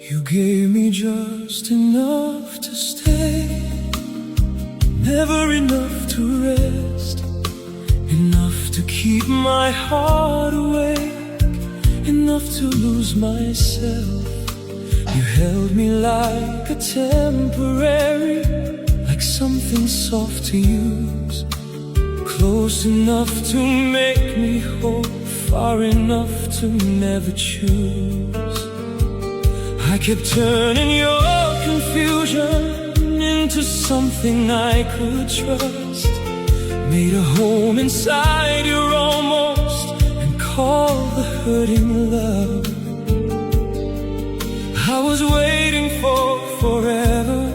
You gave me just enough to stay, never enough to rest, enough to keep my heart awake, enough to lose myself. You held me like a temporary, like something soft to use, close enough to make me whole, far enough to never choose. I kept turning your confusion into something I could trust, made a home inside your almost, and called the hurting love. I was waiting for forever,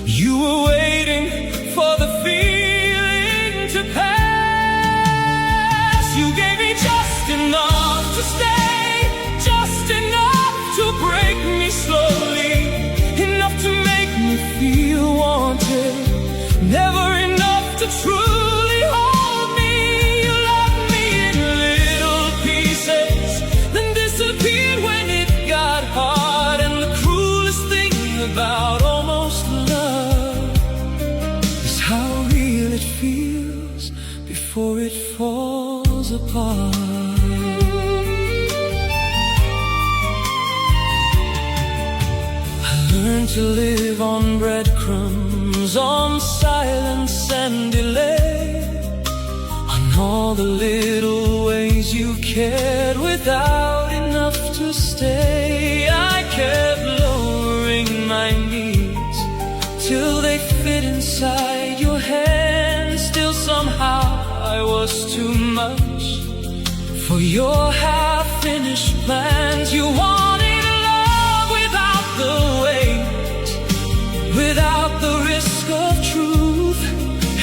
you were waiting for the feeling to pass. You gave me just enough to stay, just enough to break me slowly, enough to make me feel wanted, never enough to truly hold me. You loved me in little pieces, then disappeared when it got hard. And the cruelest thing about almost love is how real it feels before it falls apart. Learn to live on breadcrumbs, on silence and delay, on all the little ways you cared without enough to stay. I kept lowering my needs till they fit inside your hands. Still somehow I was too much for your half-finished plans. You wanted love without the weight, without the risk of truth,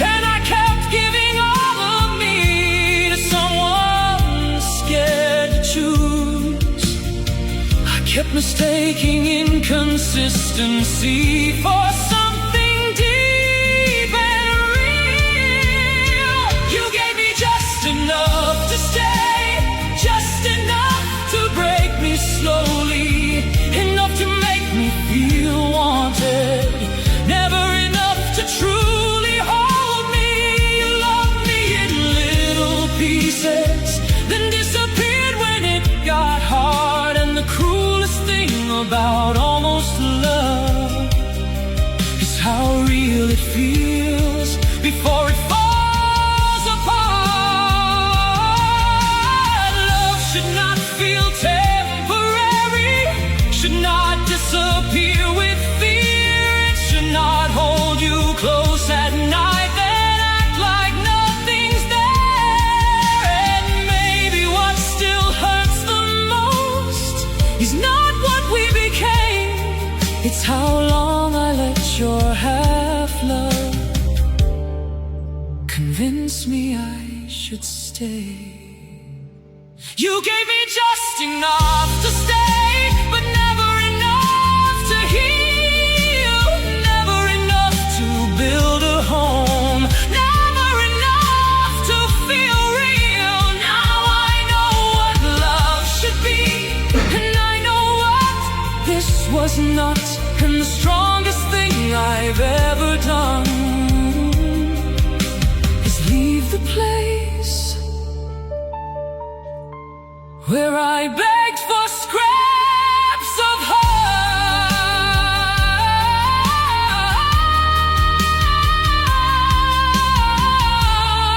and I kept giving all of me to someone scared to choose. I kept mistaking inconsistency for something deep and real. You gave me just enough to stay, just enough to break me slowly, enough to make me feel wanted, never enough to truly hold me. You loved me in little pieces, then disappeared when it got hard. And the cruelest thing about almost love is how real it feels before it falls apart. Love should not feel temporary, should not disappear with fear. It should not hold you close at night, then act like nothing's there. And maybe what still hurts the most is not what we became, it's how long I let your half-love convince me I should stay. You gave me just enough to stay, but never enough to heal, never enough to build a home, never enough to feel real. Now I know what love should be, and I know what this was not. And the strongest thing I've ever done is leave the place where I begged for scraps of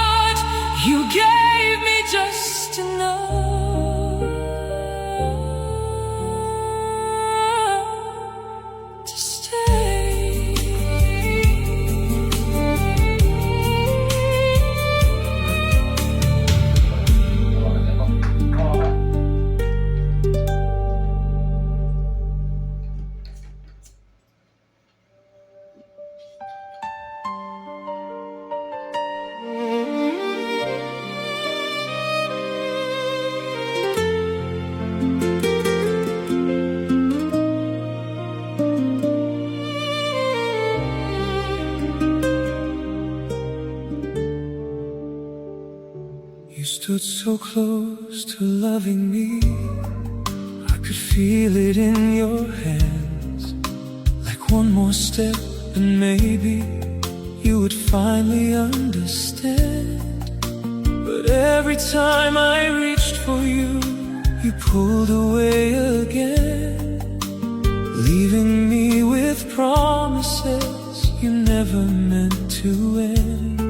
heart. You gave me just enough to stay. You stood so close to loving me, I could feel it in your hand. more step, and maybe you would finally understand. But every time I reached for you, you pulled away again, leaving me with promises you never meant to end.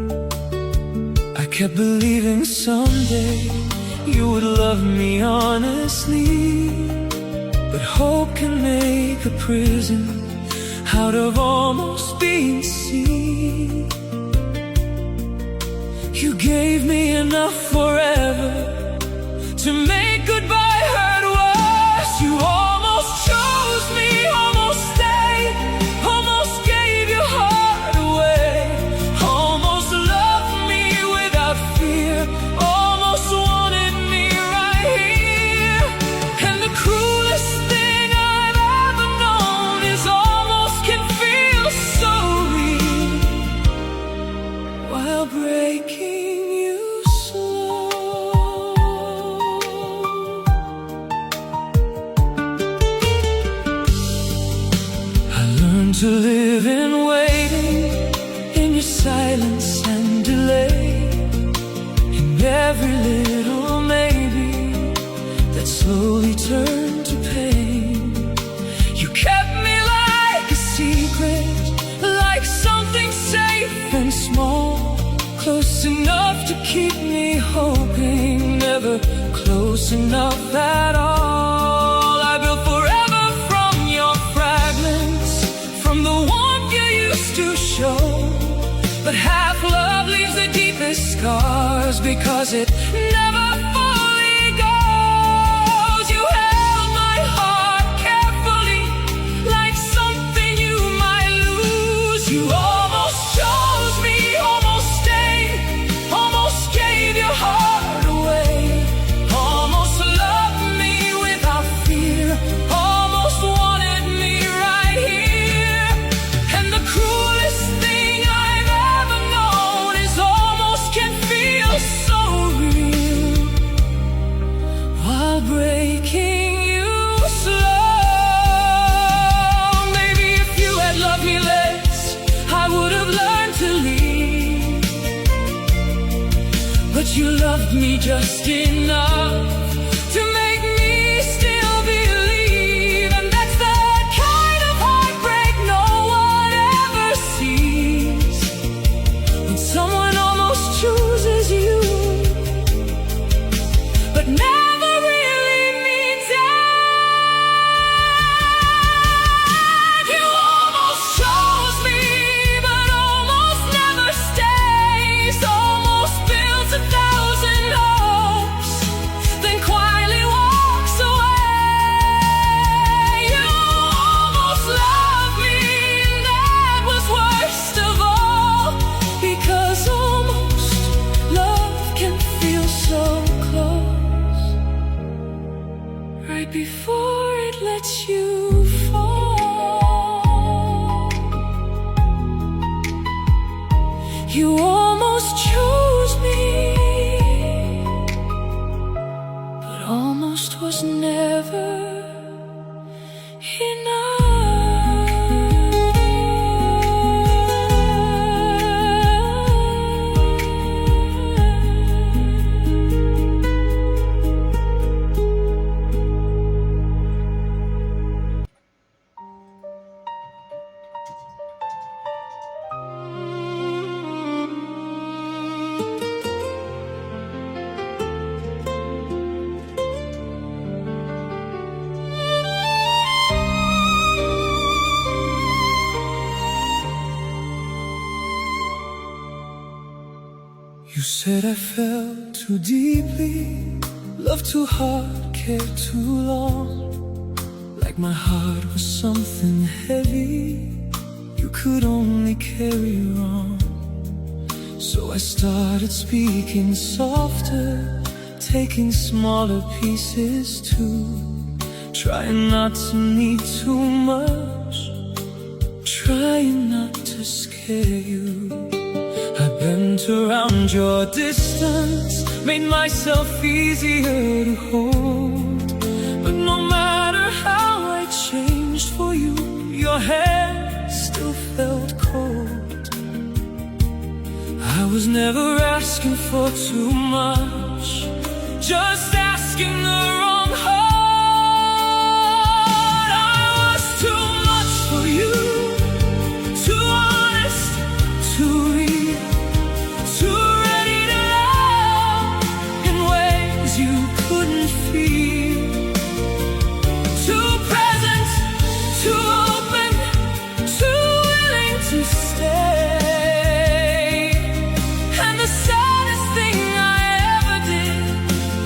I kept believing someday you would love me honestly, but hope can make a prison out of almost being seen. You gave me enough forever to make goodbye hurt worse. You almost chose me, almost stayed, almost gave your heart away, almost loved me without fear, almost wanted me right here. And the cruelest thing I've ever known is almost can feel so real while breaking you slow. I learned to live in waiting, in your silence and delay, in every little maybe that slowly turned to pain. You kept me like a secret, like something safe and small, close enough to keep me hoping, never close enough at all. I built forever from your fragments, from the warmth you used to show. But half love leaves the deepest scars, because it never fully goes. You held my heart carefully, like something you might lose. You almost chose me, almost stayed, almost gave your heart away, almost loved me without fear, almost wanted me right here. And the cruelest thing I've ever known is almost can feel so real while breaking you slow. Maybe if you had loved me less, I would have learned to leave. But you loved me just enough to make me still believe. And that's the kind of heartbreak no one ever sees, when someone almost chooses you, but never really means it. You almost chose me, but almost never stays, almost builds 1,000 hopes, then quietly walks away. You almost loved me, and that was worst of all, because almost love can feel so close, right before it lets you fall. You almost chose me, but almost was never You said I fell too deeply, loved too hard, cared too long, like my heart was something heavy you could only carry wrong. So I started speaking softer, taking smaller pieces too, trying not to need too much, trying not to scare you. I bent around your distance, made myself easier to hold. But no matter how I changed for you, your hand still was never asking for too much, just asking the wrong heart. I was too much for you, too honest, too real, too ready to love in ways you couldn't feel, too present, too open, too willing to stay. And the saddest thing I ever did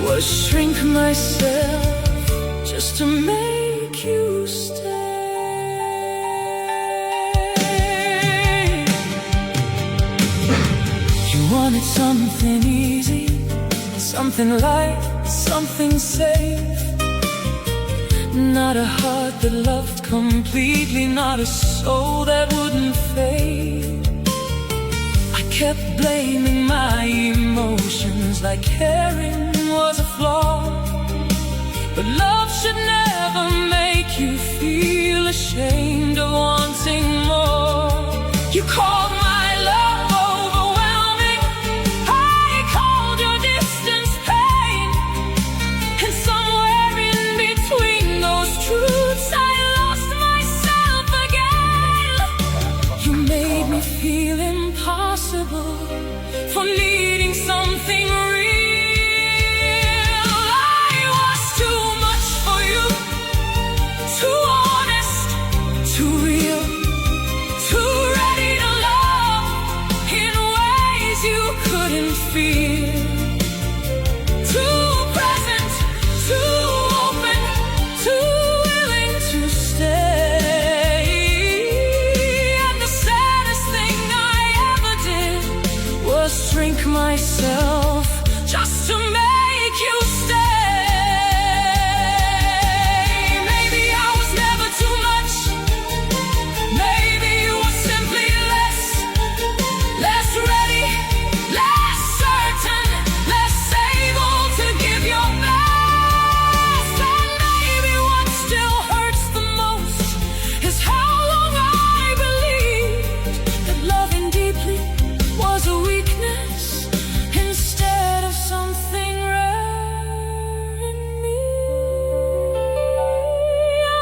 was shrink myself just to make you stay. You wanted something easy, something light, something safe. Not a heart that loved completely, not a soul that wouldn't fade. I kept blaming my emotions like caring was a flaw. But love should never make you feel ashamed of wanting more. You called my love overwhelming, I called your distance pain. And somewhere in between those truths I lost myself again. You made me feel impossible for needing something real. I was too much for you, too honest, too real, too ready to love in ways you couldn't feel, too present, too open, too willing to stay. And the saddest thing I ever did was shrink myself just to make you stay. Maybe I was never too much, maybe you were simply less ready, less certain, less able to give your best. And maybe what still hurts the most is how long I believed that loving deeply was a weakness instead of something rare in me.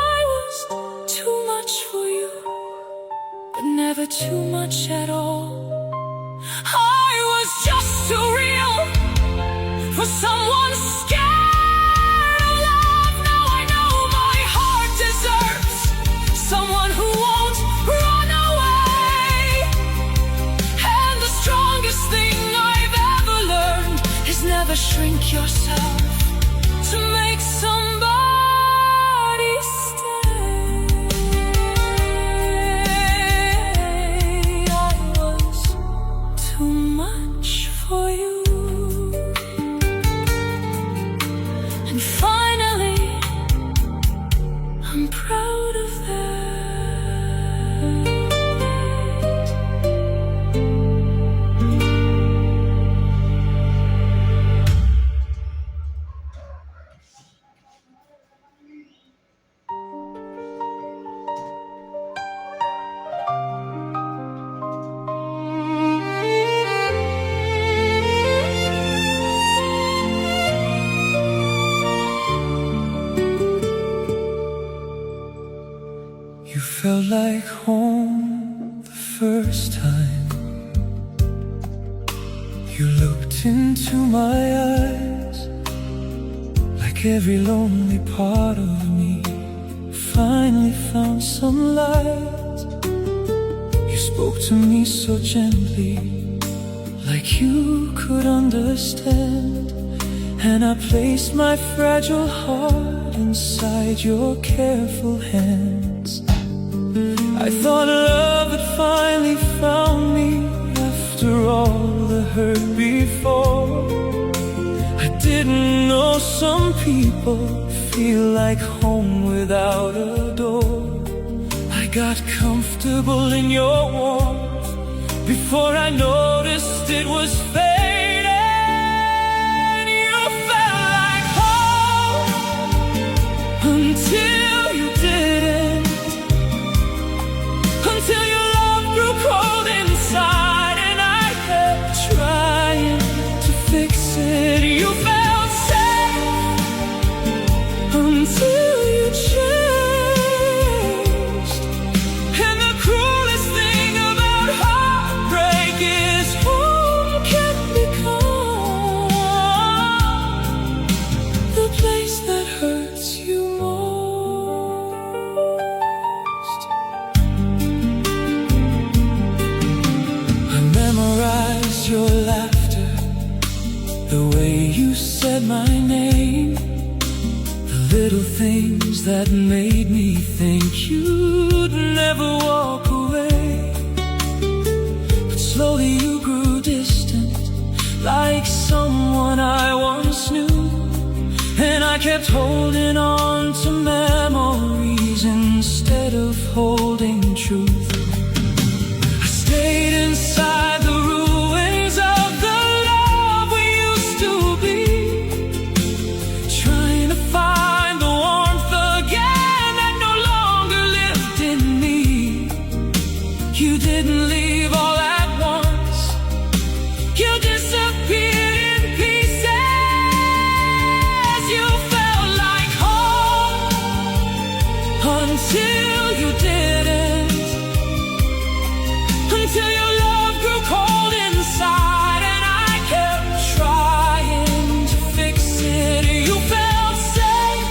I was too much for you, but never too much at all. I was just too real for someone scared of love. Now I know my heart deserves someone who won't run away. And the strongest thing I've ever learned is never shrink yourself to make somebody stay. I was too much for you. And finally, I'm proud of that. You felt like home the first time you looked into my eyes, like every lonely part of me finally found some light. You spoke to me so gently, like you could understand, and I placed my fragile heart inside your careful hands. I thought love had finally found me after all the hurt before. I didn't know some people feel like home without a door. I got comfortable in your warmth before I noticed it was fading. You felt like home until you didn't, until your love grew cold inside, and I kept trying. made me think you'd never walk away. But slowly you grew distant, like someone I once knew. And I kept holding on to memories instead of holding truth. I stayed inside the ruins of the love we used to be, trying to find the warmth again that no longer lived in me. You didn't leave all at once, you disappeared in pieces. You felt like home until you didn't, until your love grew cold inside and I kept trying to fix it. You felt safe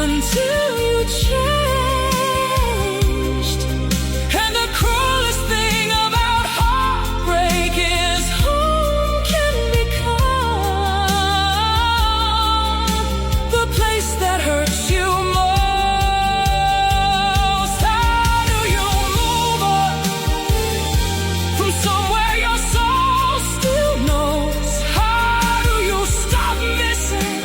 until you changed. And the cruelest thing about heartbreak is home can become the place that hurts you most. How do you move on from somewhere your soul still knows? How do you stop missing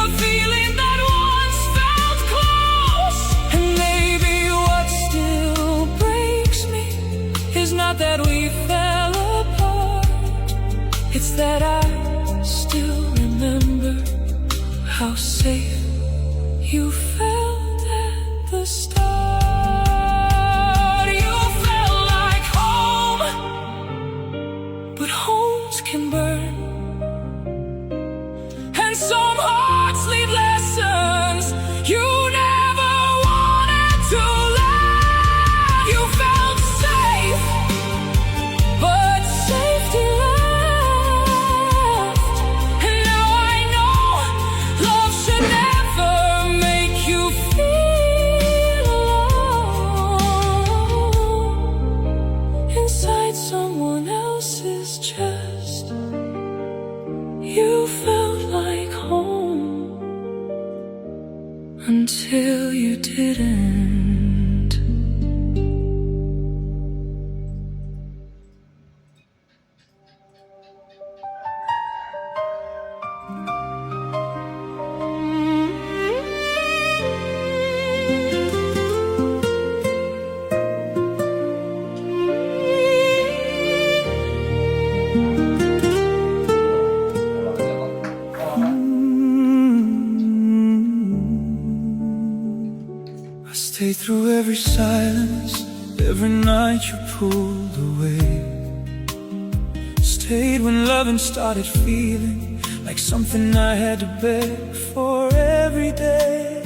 a feeling that once felt close? And maybe what still breaks me is not that we fell apart, it's that I still remember how safe you felt at the start. You felt like home, but homes can burn, and some hearts leave lessons you never wanted to learn. You felt safe, but safety left. And now I know love should never make you feel alone inside someone else's chest. You felt like home until you didn't. I stayed through every silence, every night you pulled away. Stayed when loving started feeling like something I had to beg for every day.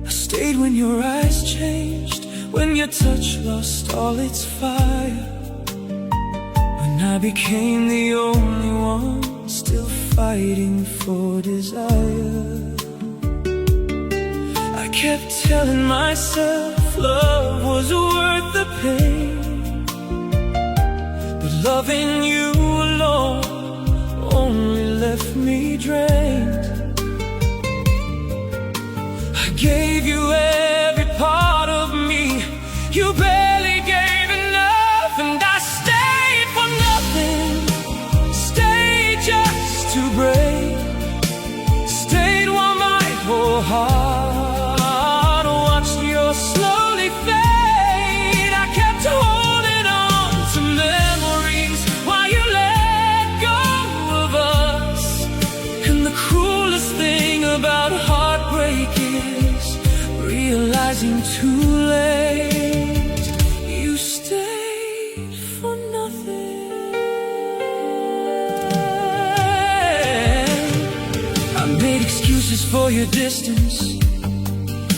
I stayed when your eyes changed, when your touch lost all its fire, when I became the only one still fighting for desire. I kept telling myself love was worth the pain, but loving you alone only left me drained. I gave you every part of me, you barely gave enough, and I stayed for nothing, stayed just to break, stayed while my whole heart slowly fade. I kept holding on to memories while you let go of us. And the cruelest thing about heartbreak is realizing too late you stayed for nothing. I made excuses for your distance,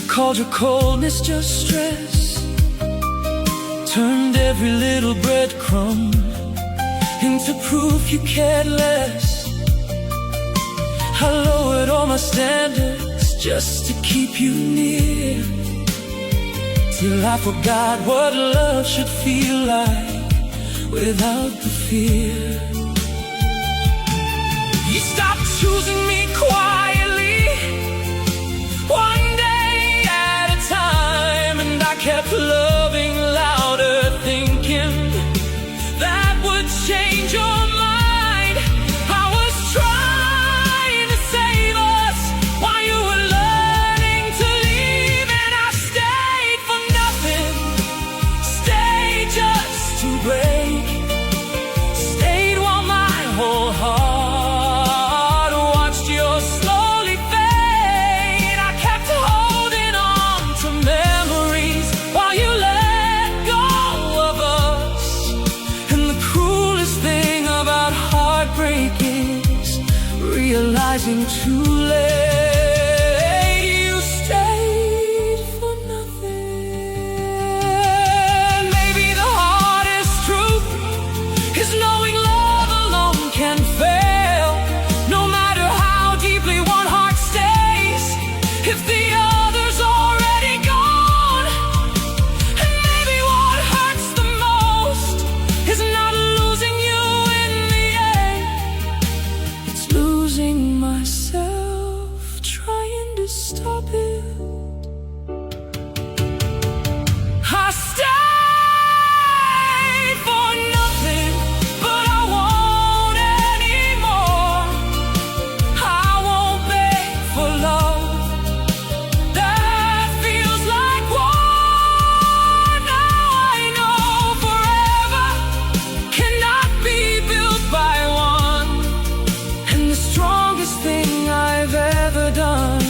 called your coldness just stress, turned every little breadcrumb into proof you cared less. I lowered all my standards just to keep you near, till I forgot what love should feel like without the fear. You stopped choosing me quietly, too late. You stayed for nothing. Maybe the hardest truth is knowing love alone can fail. No matter how deeply one heart stays, if the other's already gone. And maybe what hurts the most is not losing you in the end. It's losing myself, trying to stop it. I stayed for nothing, but I won't anymore. I won't beg for love that feels like war. Now I know forever cannot be built by one. And the strongest thing I've ever done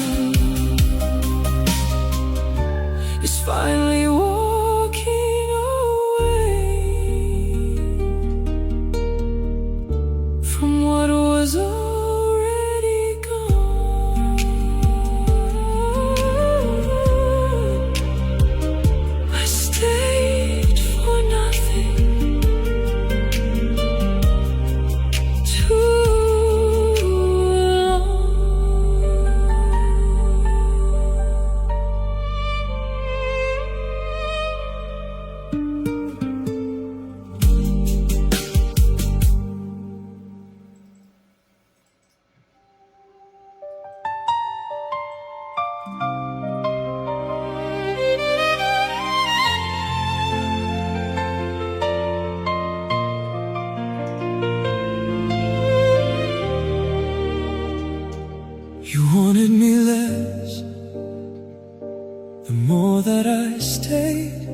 is finally walking away from what was already gone. I stayed for nothing too long. You wanted me less. The more that I stayed,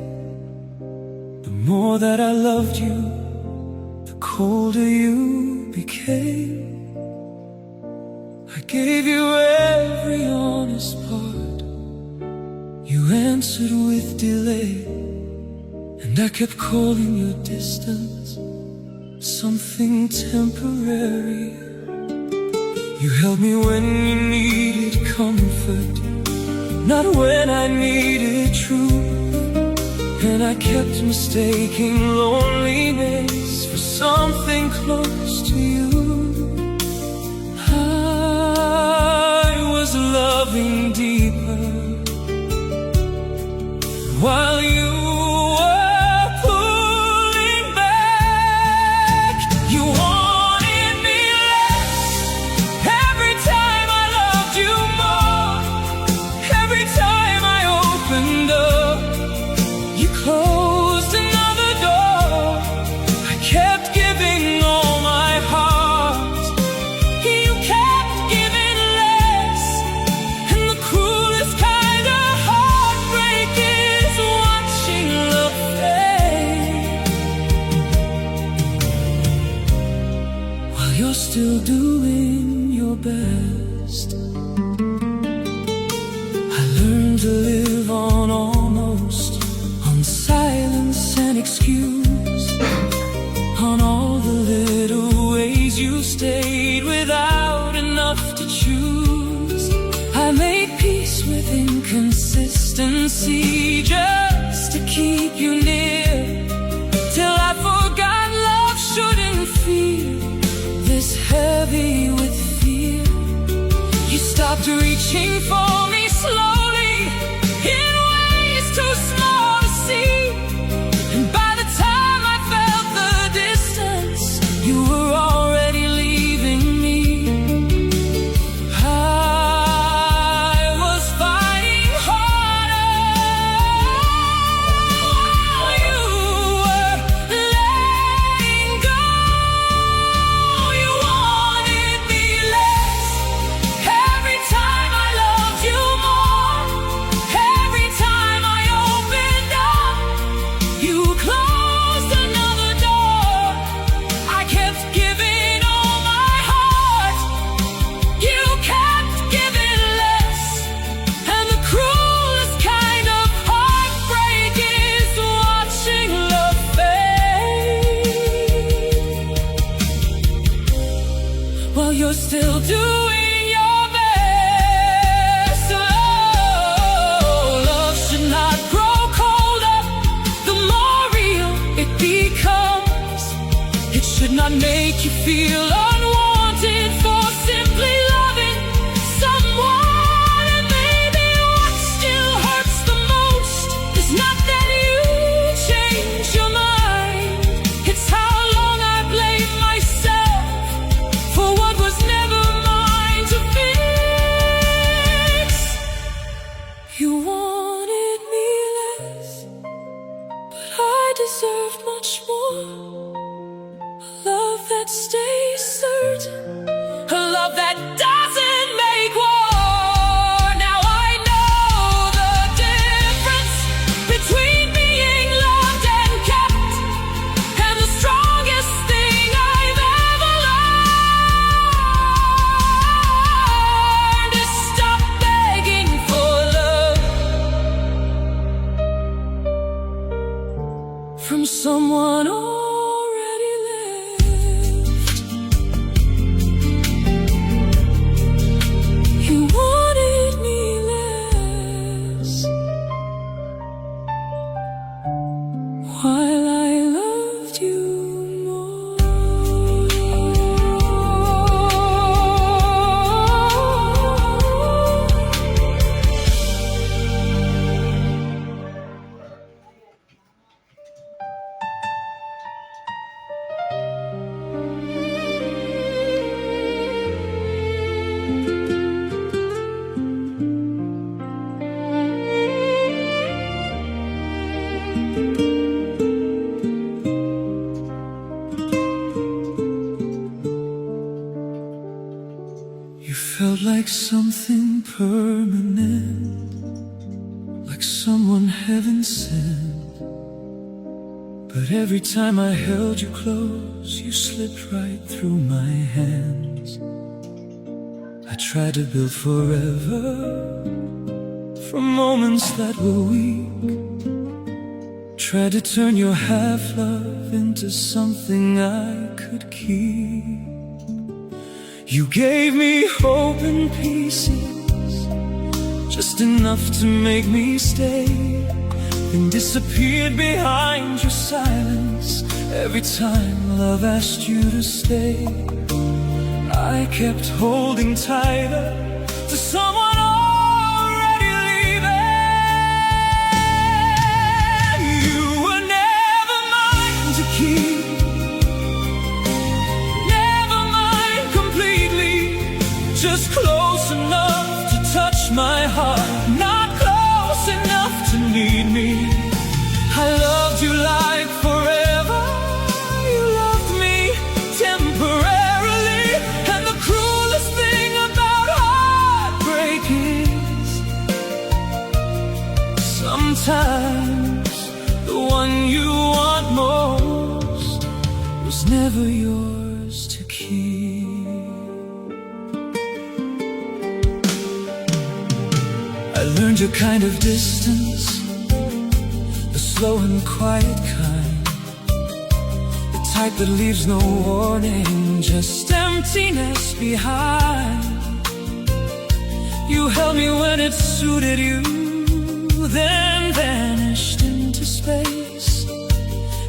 the more that I loved you, the colder you became. I gave you every honest part. You answered with delay, and I kept calling your distance something temporary. You held me when you needed comfort, not when I needed truth. And I kept mistaking loneliness for something close to you. I was loving deeper while you were pulling back. You wanted me less. Every time I loved you more. Every time I opened up, you closed another door. I kept giving all my heart. You kept giving less. And the cruelest kind of heartbreak is watching love fade while you're still doing your best. I learned to live on almost, on silence and excuse, on all the little ways you stayed without enough to choose. I made peace with inconsistency just to keep you near, till I forgot love shouldn't feel this heavy with fear. You stopped reaching for me slowly in ways too small to see. And by the time I felt the distance, you were already leaving me. I was fighting harder while you were letting go. You wanted me less. Every time I loved you more. Every time I opened up, you closed another door. I kept giving all my heart. You kept giving less. And the cruelest kind of heartbreak is watching love fade while you're still doing your best. feel unwanted for simply loving someone. And maybe what still hurts the most is not that you changed your mind, it's how long I blame myself for what was never mine to fix. You wanted me less, but I deserved much more. A love that stays certain, a love that doesn't make war. Now I know the difference between being loved and kept, and the strongest thing I've ever learned is stop begging for love from someone already left. You wanted me less, while I loved you more. You felt like something permanent, like someone heaven sent. But every time I held you close, you slipped right through my hands. I tried to build forever from moments that were weak, tried to turn your half-love into something I could keep. You gave me hope in pieces, just enough to make me stay, then disappeared behind your silence every time love asked you to stay. I kept holding tighter to someone already leaving. You were never mine to keep, just close enough to touch my heart, not close enough to need me. I loved you like forever, you loved me temporarily. And the cruelest thing about heartbreak is sometimes the one you want most was never yours to keep. I learned your kind of distance, the slow and quiet kind, the type that leaves no warning, just emptiness behind. You held me when it suited you, then vanished into space.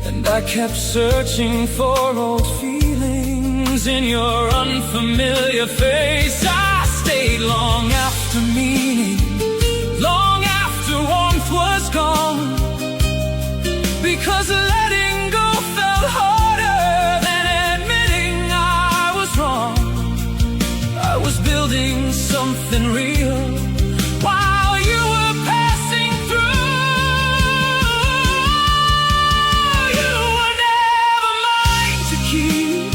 And I kept searching for old feelings in your unfamiliar face. I stayed long after meaning, long after warmth was gone, because letting go felt harder than admitting I was wrong. I was building something real while you were passing through. You were never mine to keep,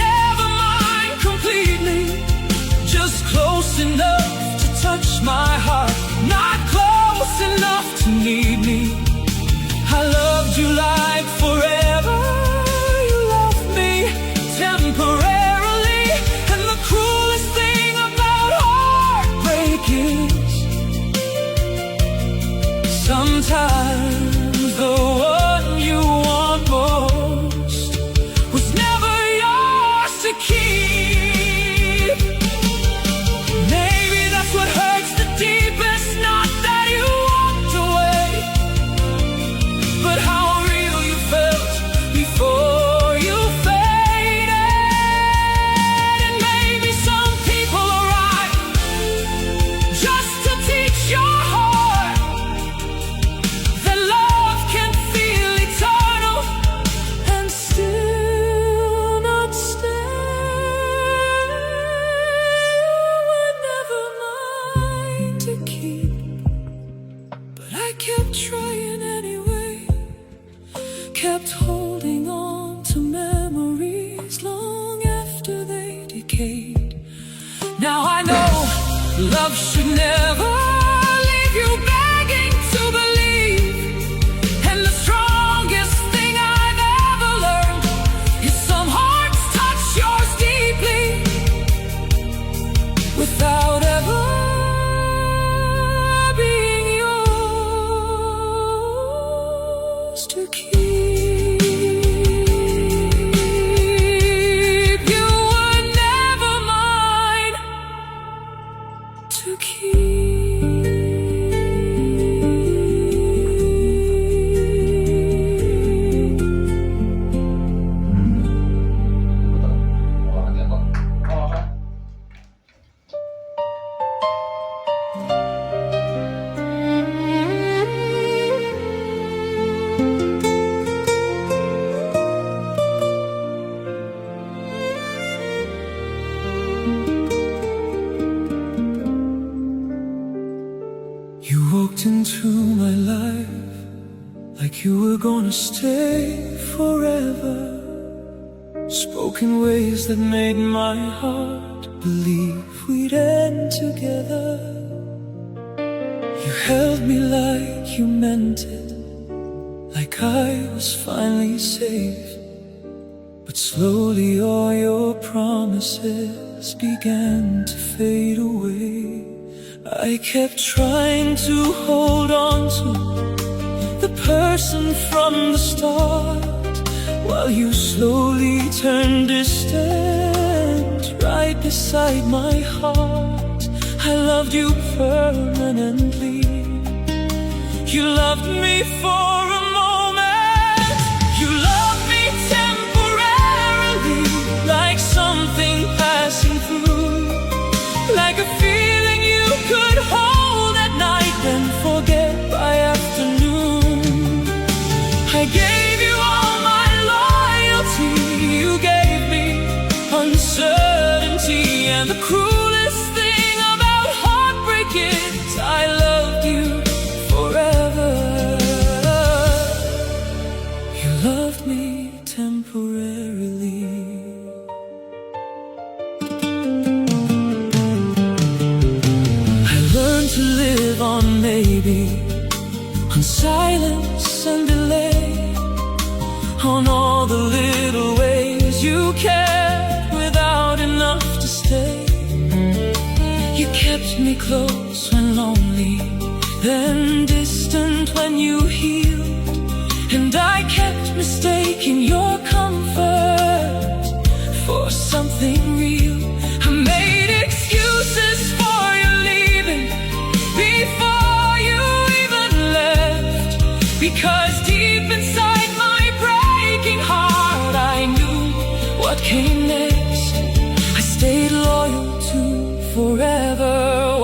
never mine completely, just close enough to touch my heart, not close enough to need me. I loved you like forever, you loved me temporarily. And the cruelest thing about heartbreak is sometimes the one you want most was never yours to keep. Maybe that's what hurts the deepest, not that you walked away, but how real you felt before you Love should never leave you begging to believe. And the strongest thing I've ever learned is some hearts touch yours deeply without ever being yours to keep. You walked into my life like you were gonna stay forever. Spoke in ways that made my heart believe we'd end together. You held me like you meant it, like I was finally safe. But slowly all your promises began to fade away. I kept trying to hold on to the person from the start, while you slowly turned distant right beside my heart. I loved you permanently. You loved me for a moment. You loved me temporarily, like something passing through, like a feeling you could hold at night and forget by afternoon. I gave you all my loyalty. You gave me uncertainty, and the cruelest thing about heartbreak is I loved you forever. You loved me temporarily. To live on maybe, on silence and delay, on all the little ways you cared without enough to stay. You kept me close when lonely, then distant when you healed, and I kept mistaking your comfort for something real. I made excuses for you leaving before you even left, because deep inside my breaking heart I knew what came next. I stayed loyal to forever,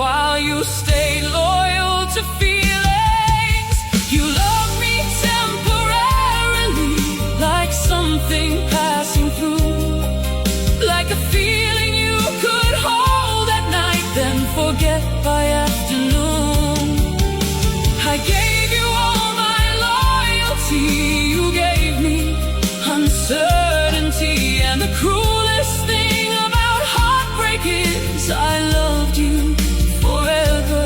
while you stayed loyal to feelings. You loved me temporarily, like something passing through, like a feeling you could hold at night, then forget by afternoon. I gave you all my loyalty. You gave me uncertainty, and the cruelest thing about heartbreak is I loved you forever.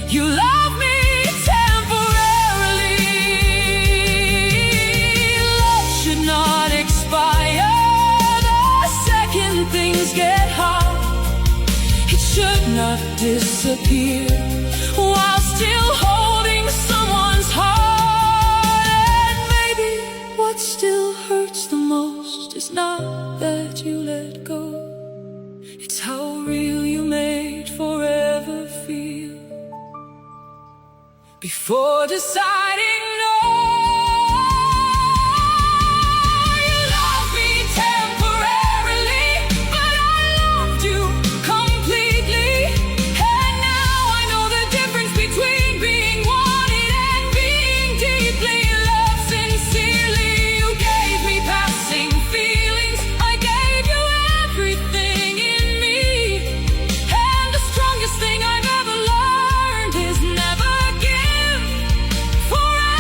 You love me temporarily. Love should not expire the second things get hard. It should not disappear while still holding someone's heart. And maybe what still hurts the most is not that you let go, it's how real you made forever feel before deciding no. You loved me temporarily, but I loved you completely. And now I know the difference between being wanted and being deeply loved sincerely. You gave me passing feelings, I gave you everything in me. And the strongest thing I've ever learned is never give forever.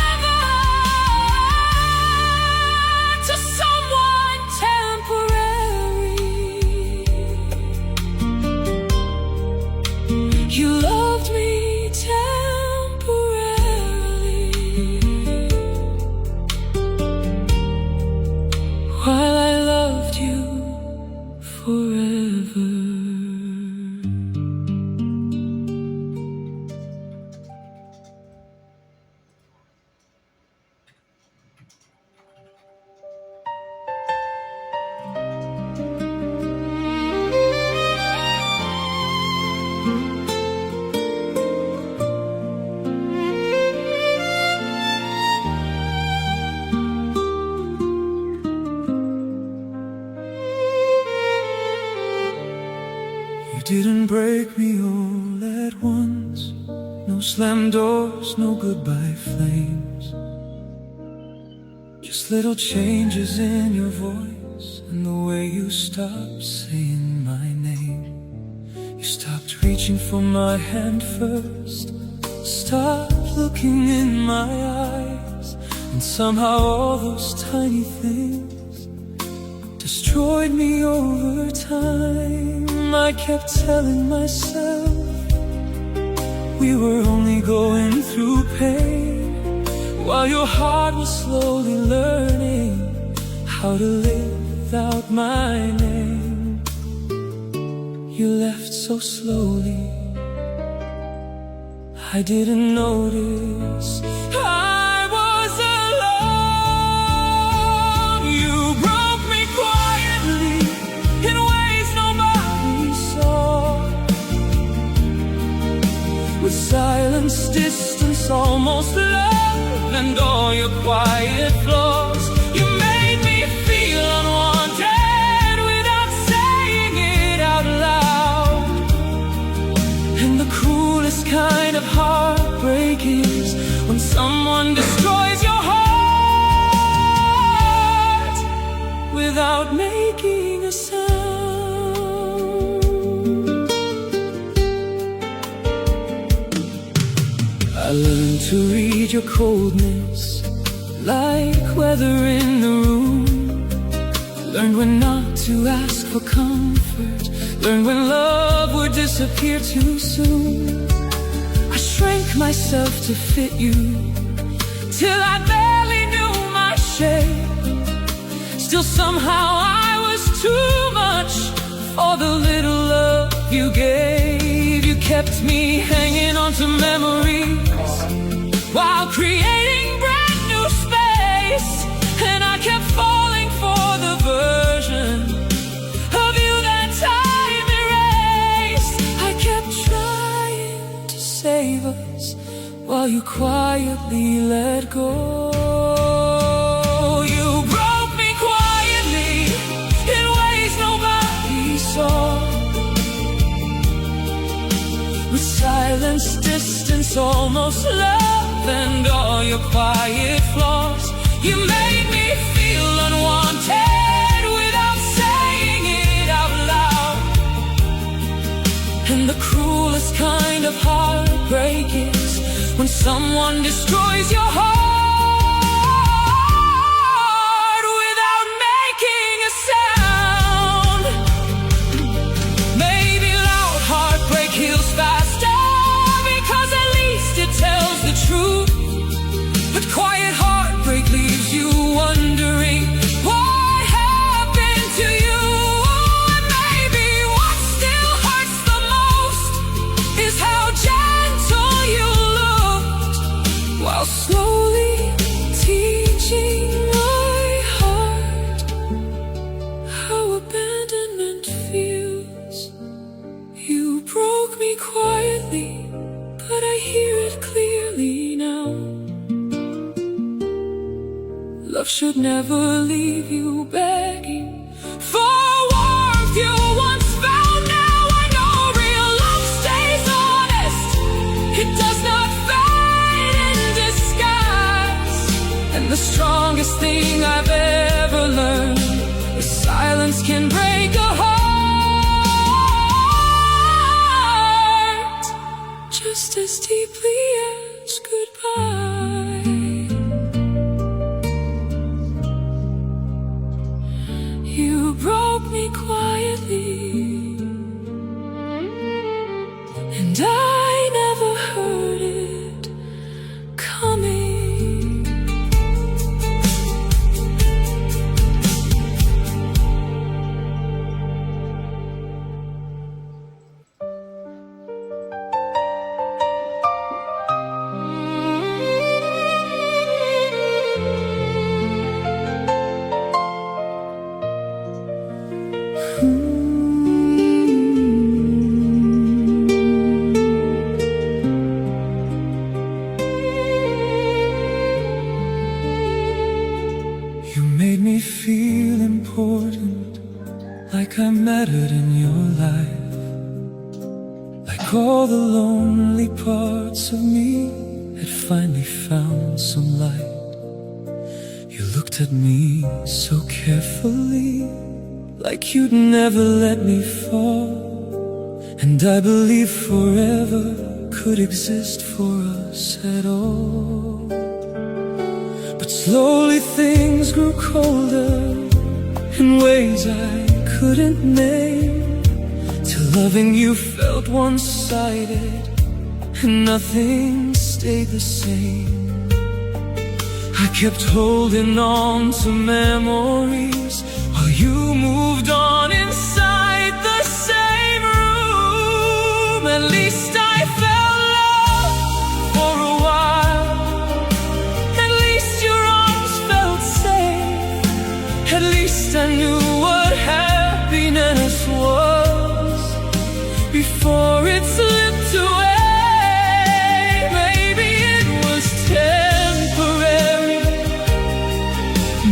You didn't break me all at once. No slammed doors, no goodbye flames. Just little changes in your voice and the way you stopped saying my name. You stopped reaching for my hand first, stopped looking in my eyes, and somehow all those tiny things destroyed me over time. I kept telling myself we were only going through pain, while your heart was slowly learning how to live without my name. You left so slowly, I didn't notice I was alone. You broke me quietly in ways nobody saw. With silence, distance, almost love, and all your quiet flaws. You made me feel unwanted without saying it out loud. And the cruelest kind of heartbreak is when someone destroys your heart without making a sound. I learned to read your coldness like weather in the room. Learned when not to ask for comfort. Learned when love would disappear too soon. I shrank myself to fit you till I barely knew my shape. Still somehow I was too much for the little love you gave. You kept me hanging on to memories while creating brand new space, and I kept falling for the version of you that time erased. I kept trying to save us while you quietly let go. You broke me quietly in ways nobody saw. With silence, distance, almost love, and all your quiet flaws. You made me feel unwanted without saying it out loud. And the cruelest kind of heartbreak is when someone destroys your heart without making a sound. Maybe loud heartbreak heals faster because at least it tells the truth. But quiet heartbreak leaves you wondering what happened to you. And maybe what still hurts the most is how gentle you looked while slowly teaching my heart how abandonment feels. You broke me quietly, but I hear it clearly now. Love should never leave you begging for warmth you once found. Now I know real love stays honest. It does not fade in disguise. And the strongest thing I've ever learned is silence can break a heart just as deeply as goodbye. all the lonely parts of me had finally found some light. You looked at me so carefully, like you'd never let me fall. And I believe forever could exist for us at all. But slowly things grew colder in ways I couldn't name, till loving you felt one-sided and nothing stayed the same. I kept holding on to memories while you moved on inside the same room. At least I felt love for a while. At least your arms felt safe. At least I knew what happiness was before it slipped away. Maybe it was temporary.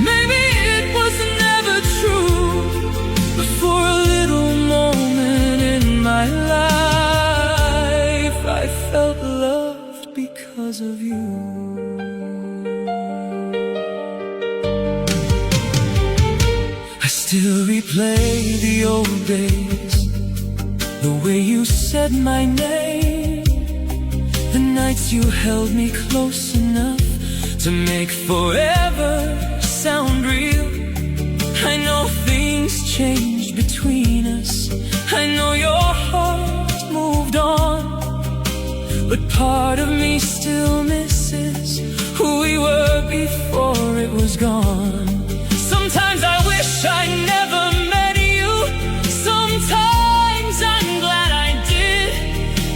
Maybe it was never true. But for a little moment in my life, I felt loved because of you. I still replay the old days, the way you said my name, the nights you held me close enough to make forever sound real. I know things changed between us, I know your heart moved on, but part of me still misses who we were before it was gone. Sometimes I wish I never met you. Sometimes I'm glad I did,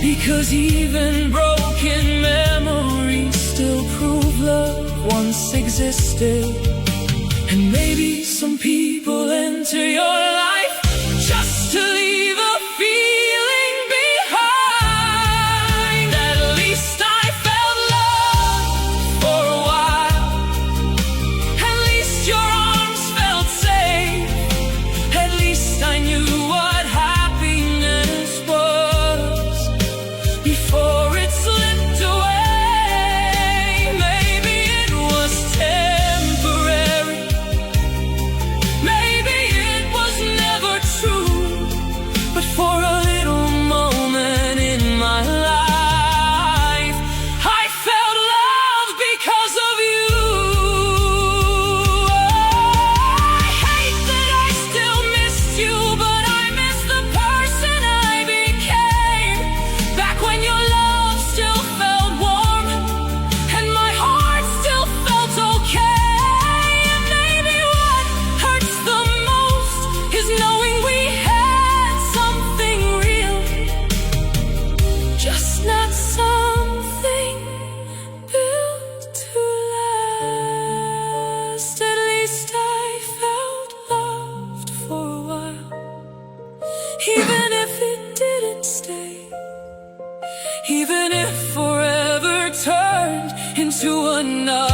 because even broken memories still prove love once existed. And maybe some people enter your life just to leave a feeling behind. At least I felt love for a while. At least your arms felt safe. At least I knew what happiness was before it slipped away. Maybe it was temporary. Maybe it was never true. But for a little moment in my life, I felt love because of you. I hate that I still missed you, but I miss the person I became. Back when your love still felt warm and my heart still felt okay. And maybe what hurts the most is knowing we had something real, just not something built to last. At least I felt loved for a while, even if it didn't stay, even if forever turned into another